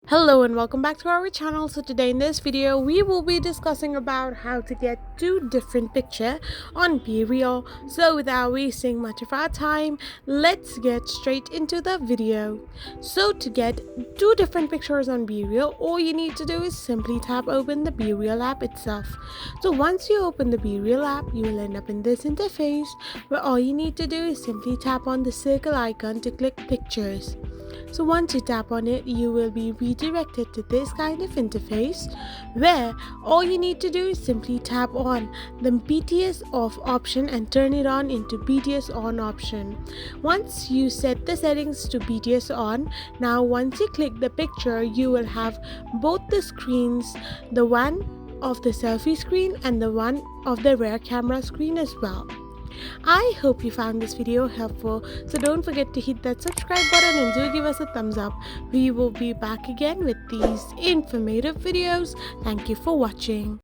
Hello and welcome back to our channel. So today in this video we will be discussing about how to get two different picture on Bereal. So without wasting much of our time, let's get straight into the video. So to get two different pictures on Bereal, all you need to do is simply tap open the Bereal app itself. So once you open the Bereal app, you will end up in this interface where all you need to do is simply tap on the circle icon to click pictures. So once you tap on it, you will be redirected to this kind of interface where all you need to do is simply tap on the BTS off option and turn it on into BTS on option. Once you set the settings to BTS on, now once you click the picture, you will have both the screens, the one of the selfie screen and the one of the rear camera screen as well. I hope you found this video helpful, so don't forget to hit that subscribe button and do give us a thumbs up. We will be back again with these informative videos. Thank you for watching.